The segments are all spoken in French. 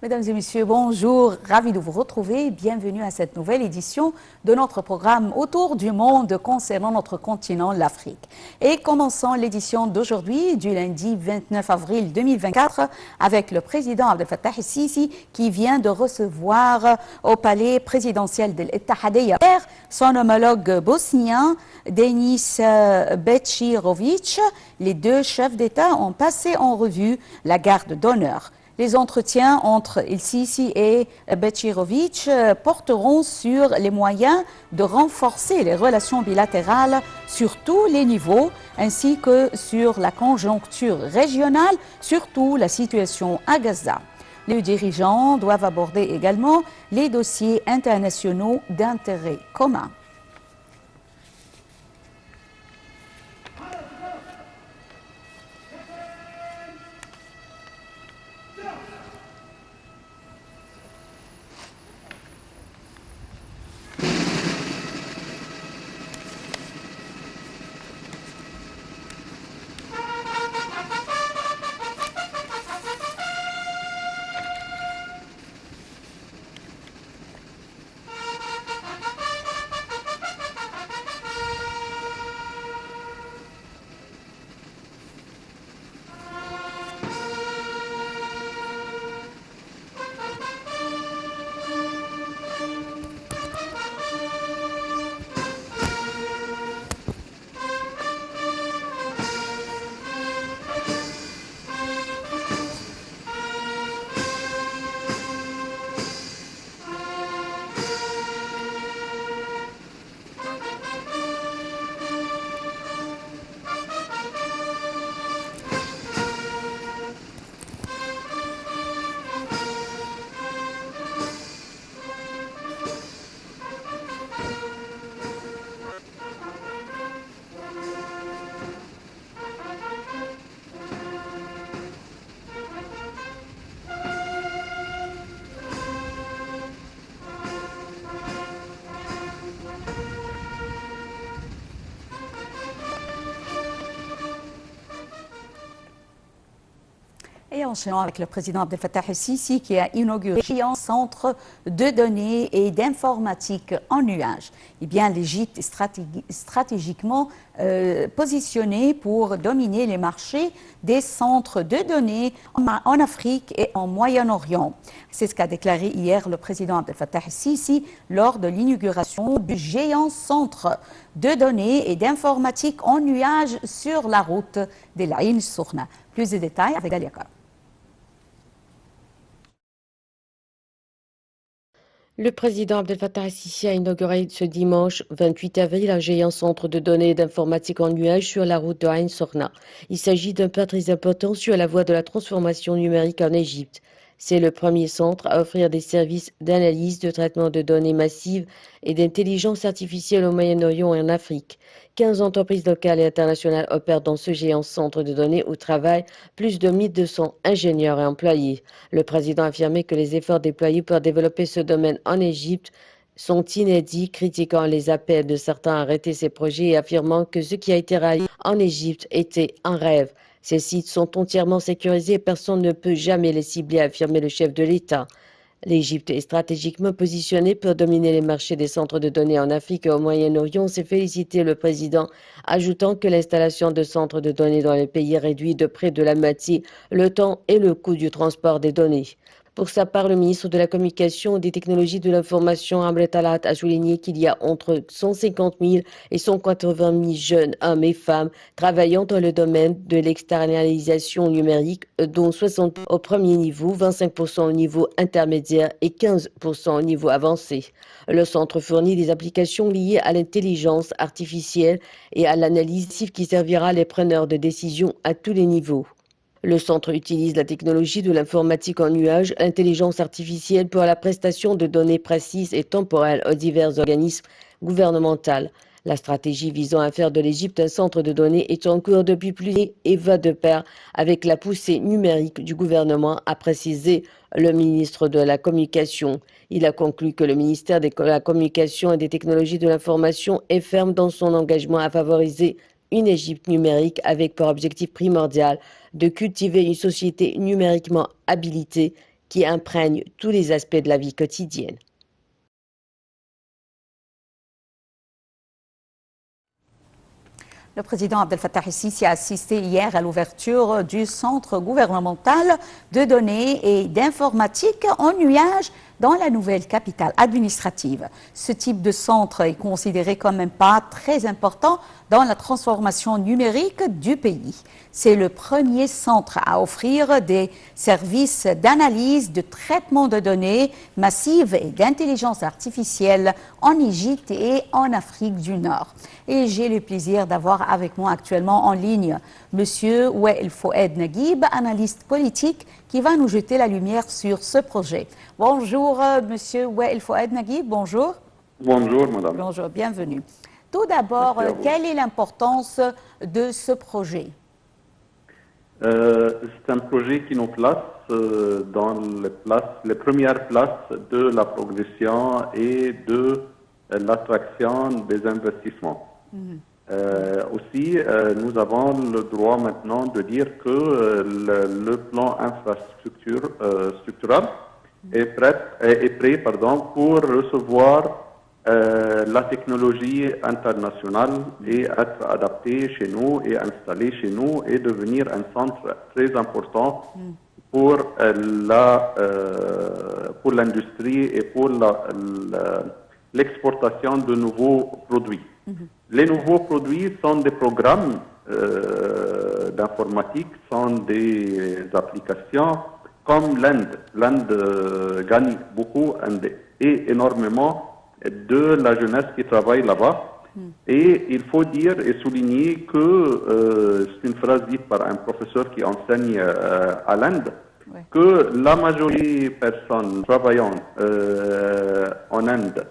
Mesdames et messieurs, bonjour, ravi de vous retrouver. Bienvenue à cette nouvelle édition de notre programme Autour du monde concernant notre continent, l'Afrique. Et commençons l'édition d'aujourd'hui, du lundi 29 avril 2024, avec le président Abdel Fattah el-Sisi qui vient de recevoir au palais présidentiel de l'Ittihadiyya son homologue bosnien, Denis Bečirović. Les deux chefs d'État ont passé en revue la garde d'honneur. Les entretiens entre el-Sisi et Bečirović porteront sur les moyens de renforcer les relations bilatérales sur tous les niveaux, ainsi que sur la conjoncture régionale, surtout la situation à Gaza. Les dirigeants doivent aborder également les dossiers internationaux d'intérêt commun. Et enchaînons avec le président Abdel Fattah el-Sisi qui a inauguré un centre de données et d'informatique en nuage. Eh bien, l'Égypte est stratégiquement positionnée pour dominer les marchés des centres de données en Afrique et en Moyen-Orient. C'est ce qu'a déclaré hier le président Abdel Fattah el-Sisi lors de l'inauguration du géant centre de données et d'informatique en nuage sur la route d'El Ain Sokhna. Plus de détails avec Daliaka. Le président Abdel Fattah el-Sisi a inauguré ce dimanche 28 avril un géant centre de données et d'informatique en nuage sur la route de Ain Sokhna. Il s'agit d'un pas très important sur la voie de la transformation numérique en Égypte. C'est le premier centre à offrir des services d'analyse, de traitement de données massives et d'intelligence artificielle au Moyen-Orient et en Afrique. 15 entreprises locales et internationales opèrent dans ce géant centre de données où travaillent plus de 1200 ingénieurs et employés. Le président a affirmé que les efforts déployés pour développer ce domaine en Égypte sont inédits, critiquant les appels de certains à arrêter ces projets et affirmant que ce qui a été réalisé en Égypte était un rêve. Ces sites sont entièrement sécurisés et personne ne peut jamais les cibler, a affirmé le chef de l'État. L'Égypte est stratégiquement positionnée pour dominer les marchés des centres de données en Afrique et au Moyen-Orient, s'est félicité le président, ajoutant que l'installation de centres de données dans le pays réduit de près de la moitié le temps et le coût du transport des données. Pour sa part, le ministre de la Communication et des Technologies de l'Information, Amr Talat, a souligné qu'il y a entre 150 000 et 180 000 jeunes hommes et femmes travaillant dans le domaine de l'externalisation numérique, dont 60% au premier niveau, 25% au niveau intermédiaire et 15% au niveau avancé. Le centre fournit des applications liées à l'intelligence artificielle et à l'analyse qui servira les preneurs de décision à tous les niveaux. Le centre utilise la technologie de l'informatique en nuage, l'intelligence artificielle pour la prestation de données précises et temporelles aux divers organismes gouvernementaux. La stratégie visant à faire de l'Égypte un centre de données est en cours depuis plus et va de pair avec la poussée numérique du gouvernement, a précisé le ministre de la Communication. Il a conclu que le ministère de la Communication et des Technologies de l'Information est ferme dans son engagement à favoriser une Égypte numérique avec pour objectif primordial de cultiver une société numériquement habilitée qui imprègne tous les aspects de la vie quotidienne. Le président Abdel Fattah el-Sisi a assisté hier à l'ouverture du centre gouvernemental de données et d'informatique en nuage dans la nouvelle capitale administrative. Ce type de centre est considéré comme un pas très important dans la transformation numérique du pays. C'est le premier centre à offrir des services d'analyse, de traitement de données massives et d'intelligence artificielle en Égypte et en Afrique du Nord. Et j'ai le plaisir d'avoir avec moi actuellement en ligne M. Wael Fouad Naguib, analyste politique, qui va nous jeter la lumière sur ce projet. Bonjour, M. Wael Fouad Naguib, bonjour. Bonjour, madame. Bonjour, bienvenue. Tout d'abord, quelle est l'importance de ce projet? C'est un projet qui nous place dans les premières places de la progression et de l'attraction des investissements. Aussi, nous avons le droit maintenant de dire que le plan structural est prêt pour recevoir la technologie internationale et être adapté chez nous et installé chez nous et devenir un centre très important pour l'industrie et pour l'exportation de nouveaux produits. Les nouveaux produits sont des programmes d'informatique, sont des applications comme l'Inde. L'Inde gagne beaucoup et énormément de la jeunesse qui travaille là-bas. Et il faut dire et souligner que, c'est une phrase dite par un professeur qui enseigne à l'Inde, que la majorité des personnes travaillant en Inde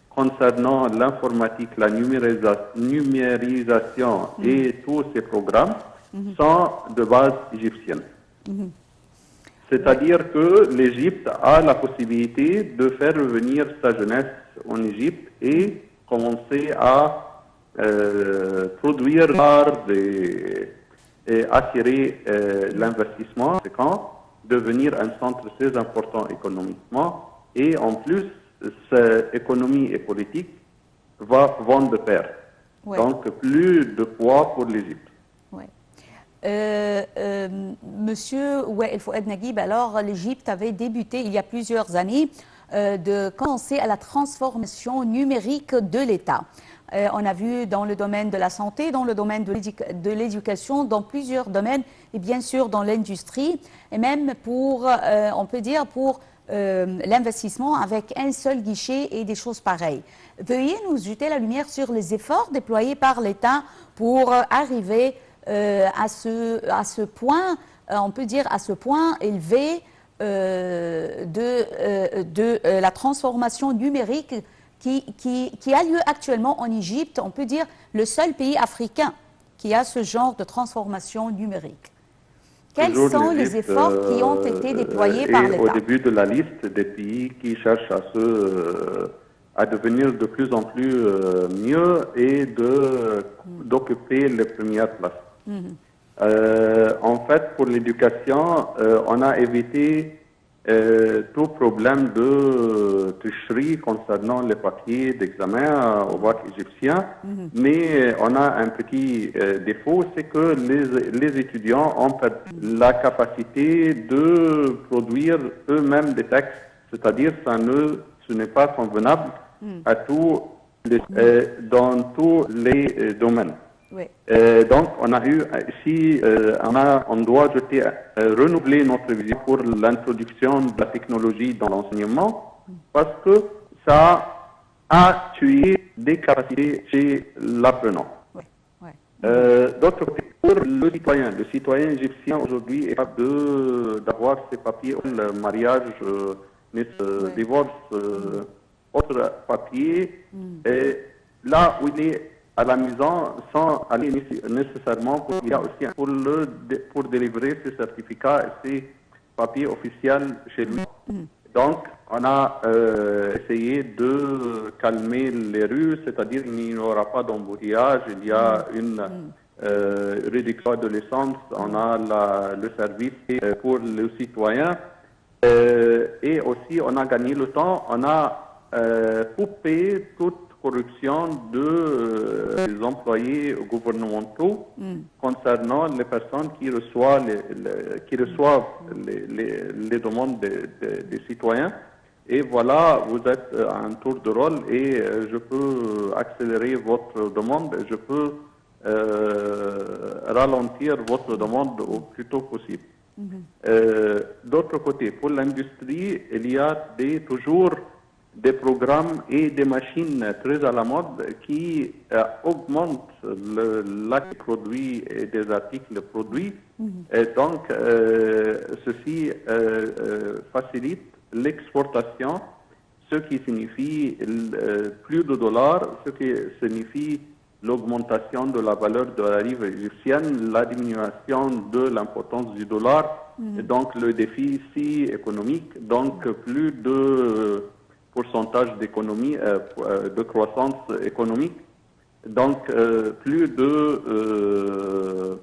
concernant l'informatique, la numérisation et tous ces programmes sont de base égyptienne. C'est-à-dire que l'Égypte a la possibilité de faire revenir sa jeunesse en Égypte et commencer à produire et attirer l'investissement, devenir un centre très important économiquement et en plus, cette économie et politique vont de pair. Donc, plus de poids pour l'Égypte. Monsieur Wael Fouad Naguib, alors l'Égypte avait débuté il y a plusieurs années de commencer à la transformation numérique de l'État. On a vu dans le domaine de la santé, dans le domaine de l'éducation, dans plusieurs domaines et bien sûr dans l'industrie et même pour, on peut dire, pour l'investissement avec un seul guichet et des choses pareilles. Veuillez nous jeter la lumière sur les efforts déployés par l'État pour arriver à ce point, on peut dire à ce point élevé de la transformation numérique qui a lieu actuellement en Égypte, on peut dire le seul pays africain qui a ce genre de transformation numérique. Quels sont les efforts qui ont été déployés par l'État? Au début de la liste des pays qui cherchent à devenir de plus en plus mieux et d'occuper les premières places. En fait, pour l'éducation, on a évité tout problème de tricherie concernant les papiers d'examen au bac égyptien, mais on a un petit défaut, c'est que les étudiants ont perdu la capacité de produire eux-mêmes des textes, c'est-à-dire ce n'est pas convenable à dans tous les domaines. Donc, on a eu, si on doit renouveler notre vision pour l'introduction de la technologie dans l'enseignement, parce que ça a tué des capacités chez l'apprenant. D'autre côté, pour le citoyen égyptien aujourd'hui est capable d'avoir ses papiers, le mariage, divorce, autres papiers, et là où il est à la maison sans aller nécessairement il y a aussi pour délivrer ses certificats et ses papiers officiels chez lui. Donc, on a essayé de calmer les rues, c'est-à-dire qu'il n'y aura pas d'embouteillage, il y a une réduction de l'essence, on a le service pour les citoyens. Et aussi, on a gagné le temps, on a coupé toute corruption des employés gouvernementaux concernant les personnes qui reçoivent les demandes des citoyens. Et voilà, vous êtes à un tour de rôle et je peux accélérer votre demande, je peux ralentir votre demande au plus tôt possible. D'autre côté, pour l'industrie, il y a toujours des programmes et des machines très à la mode qui augmentent l'acte produit et des articles produits. Et donc, ceci facilite l'exportation, ce qui signifie plus de dollars, ce qui signifie l'augmentation de la valeur de la livre égyptienne, la diminution de l'importance du dollar, et donc le déficit économique, donc plus de pourcentage d'économie, de croissance économique, donc plus de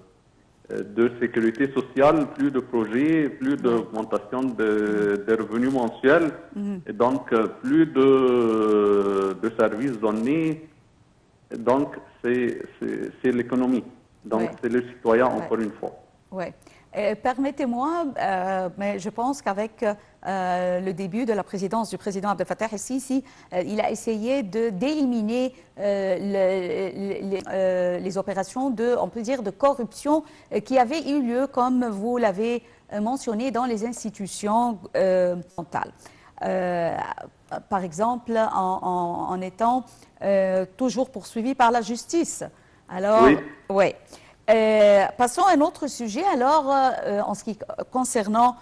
sécurité sociale, plus de projets, plus d'augmentation des revenus mensuels, et donc plus de services donnés. Donc, c'est l'économie. Donc, c'est le citoyen, encore une fois. Oui. Permettez-moi, mais je pense qu'avec le début de la présidence du président Abdel Fattah el-Sisi, il a essayé d'éliminer les opérations on peut dire, de corruption qui avaient eu lieu, comme vous l'avez mentionné, dans les institutions gouvernementales. Par exemple, en étant toujours poursuivi par la justice. Alors, oui. Ouais. Passons à un autre sujet, alors, en ce qui concernant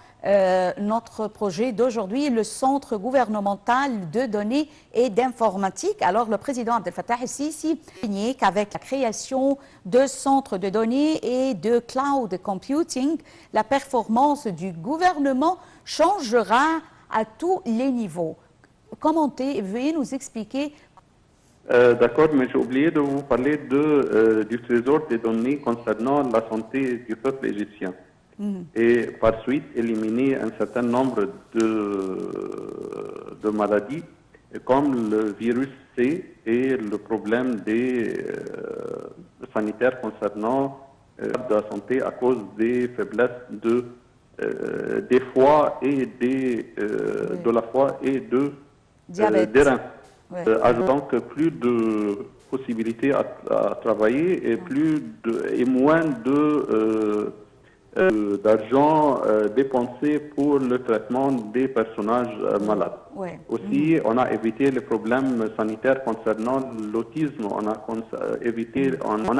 notre projet d'aujourd'hui, le Centre gouvernemental de données et d'informatique. Alors, le président Abdel Fattah el-Sisi a souligné qu'avec la création de centres de données et de cloud computing, la performance du gouvernement changera à tous les niveaux. Commentez, veuillez nous expliquer. D'accord, mais j'ai oublié de vous parler du trésor des données concernant la santé du peuple égyptien. Et par suite, éliminer un certain nombre de maladies, comme le virus C et le problème des sanitaires concernant la santé à cause des faiblesses des foies et de la foie et des reins. Ajoutant que plus de possibilités à travailler et moins d'argent dépensé pour le traitement des personnages malades. Aussi, on a évité les problèmes sanitaires concernant l'autisme. On a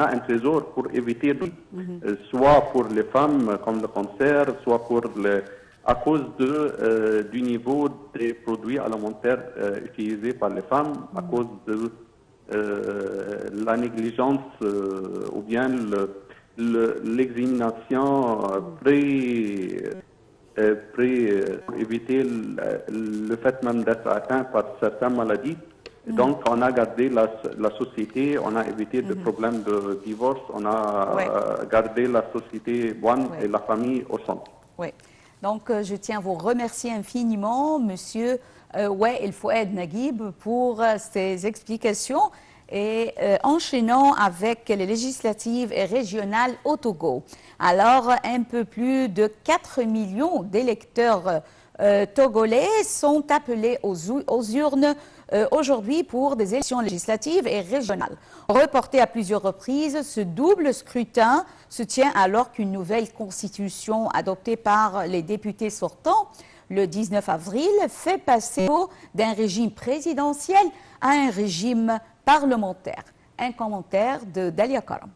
un trésor pour éviter, soit pour les femmes comme le cancer, soit pour à cause du niveau des produits alimentaires utilisés par les femmes, à cause de la négligence ou bien l'examination pour éviter le fait même d'être atteint par certaines maladies. Donc, on a gardé la société, on a évité des problèmes de divorce, on a gardé la société bonne et la famille au centre. Oui. Donc, je tiens à vous remercier infiniment, Monsieur El Foued Naguib, pour ces explications. Et enchaînons avec les législatives et régionales au Togo. Alors, un peu plus de 4 millions d'électeurs togolais sont appelés aux urnes aujourd'hui pour des élections législatives et régionales. Reporté à plusieurs reprises, ce double scrutin se tient alors qu'une nouvelle constitution adoptée par les députés sortants le 19 avril fait passer d'un régime présidentiel à un régime parlementaire. Un commentaire de Dalia Karam.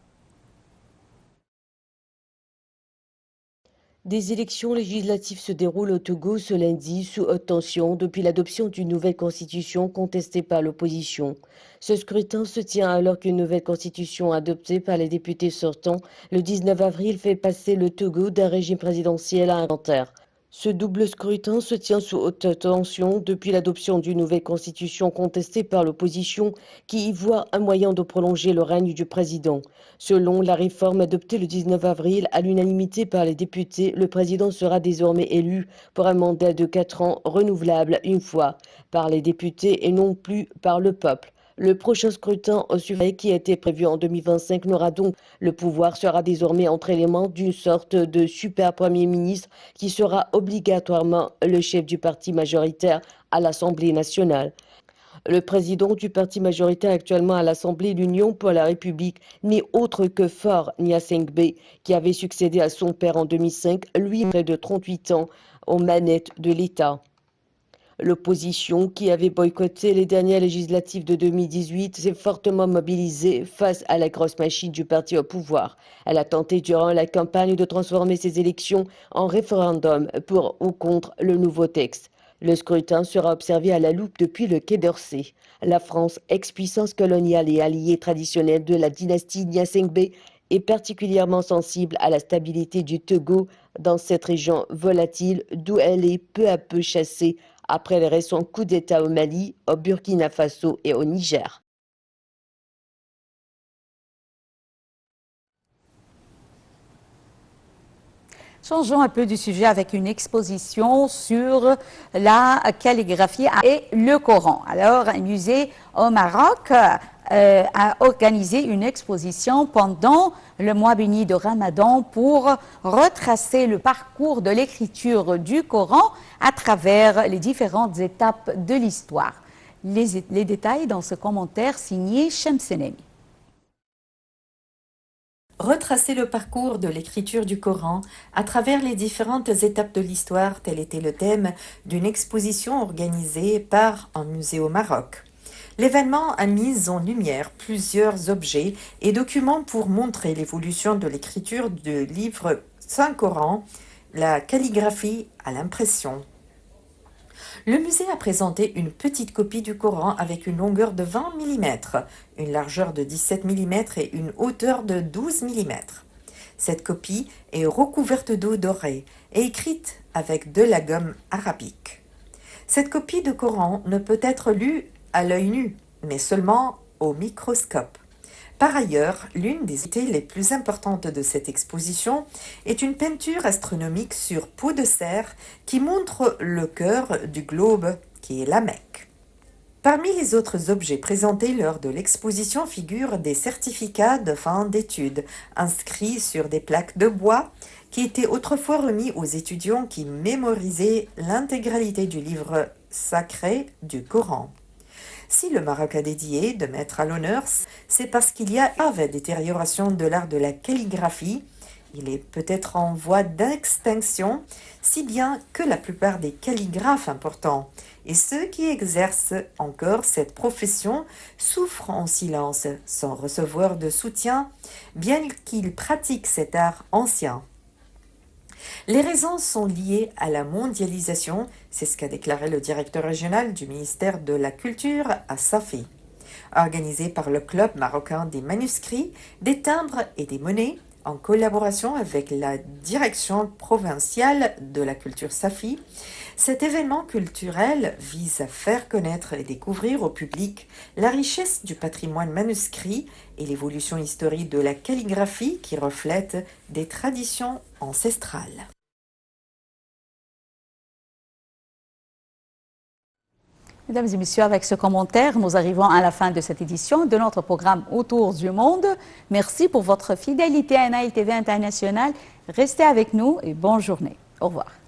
Des élections législatives se déroulent au Togo ce lundi sous haute tension depuis l'adoption d'une nouvelle constitution contestée par l'opposition. Ce scrutin se tient alors qu'une nouvelle constitution adoptée par les députés sortants le 19 avril fait passer le Togo d'un régime présidentiel à un parlementaire. Ce double scrutin se tient sous haute tension depuis l'adoption d'une nouvelle constitution contestée par l'opposition qui y voit un moyen de prolonger le règne du président. Selon la réforme adoptée le 19 avril à l'unanimité par les députés, le président sera désormais élu pour un mandat de 4 ans renouvelable une fois par les députés et non plus par le peuple. Le prochain scrutin au suffrage qui a été prévu en 2025 n'aura donc le pouvoir sera désormais entre les mains d'une sorte de super premier ministre qui sera obligatoirement le chef du parti majoritaire à l'Assemblée nationale. Le président du parti majoritaire actuellement à l'Assemblée, l'Union pour la République, n'est autre que Faure Gnassingbé, qui avait succédé à son père en 2005, lui près de 38 ans, aux manettes de l'État. L'opposition, qui avait boycotté les dernières législatives de 2018, s'est fortement mobilisée face à la grosse machine du parti au pouvoir. Elle a tenté durant la campagne de transformer ces élections en référendum pour ou contre le nouveau texte. Le scrutin sera observé à la loupe depuis le Quai d'Orsay. La France, ex-puissance coloniale et alliée traditionnelle de la dynastie Gnassingbé, est particulièrement sensible à la stabilité du Togo dans cette région volatile d'où elle est peu à peu chassée après les récents coups d'État au Mali, au Burkina Faso et au Niger. Changeons un peu du sujet avec une exposition sur la calligraphie et le Coran. Alors, un musée au Maroc a organisé une exposition pendant le mois béni de Ramadan pour retracer le parcours de l'écriture du Coran à travers les différentes étapes de l'histoire. Les détails dans ce commentaire signé Shamsenemi. Retracer le parcours de l'écriture du Coran à travers les différentes étapes de l'histoire, tel était le thème d'une exposition organisée par un musée au Maroc. L'événement a mis en lumière plusieurs objets et documents pour montrer l'évolution de l'écriture du livre Saint-Coran, la calligraphie à l'impression. Le musée a présenté une petite copie du Coran avec une longueur de 20 mm, une largeur de 17 mm et une hauteur de 12 mm. Cette copie est recouverte d'eau dorée et écrite avec de la gomme arabique. Cette copie de Coran ne peut être lue à l'œil nu, mais seulement au microscope. Par ailleurs, l'une des idées les plus importantes de cette exposition est une peinture astronomique sur peau de cerf qui montre le cœur du globe, qui est la Mecque. Parmi les autres objets présentés lors de l'exposition figurent des certificats de fin d'études inscrits sur des plaques de bois qui étaient autrefois remis aux étudiants qui mémorisaient l'intégralité du livre sacré du Coran. Si le Maroc a dédié de mettre à l'honneur, c'est parce qu'il y a une grave détérioration de l'art de la calligraphie. Il est peut-être en voie d'extinction, si bien que la plupart des calligraphes importants et ceux qui exercent encore cette profession souffrent en silence, sans recevoir de soutien, bien qu'ils pratiquent cet art ancien. Les raisons sont liées à la mondialisation, c'est ce qu'a déclaré le directeur régional du ministère de la Culture à Safi. Organisé par le Club marocain des manuscrits, des timbres et des monnaies, en collaboration avec la direction provinciale de la culture Safi, cet événement culturel vise à faire connaître et découvrir au public la richesse du patrimoine manuscrit et l'évolution historique de la calligraphie qui reflète des traditions ancestrales. Mesdames et messieurs, avec ce commentaire, nous arrivons à la fin de cette édition de notre programme Autour du monde. Merci pour votre fidélité à Nile TV International. Restez avec nous et bonne journée. Au revoir.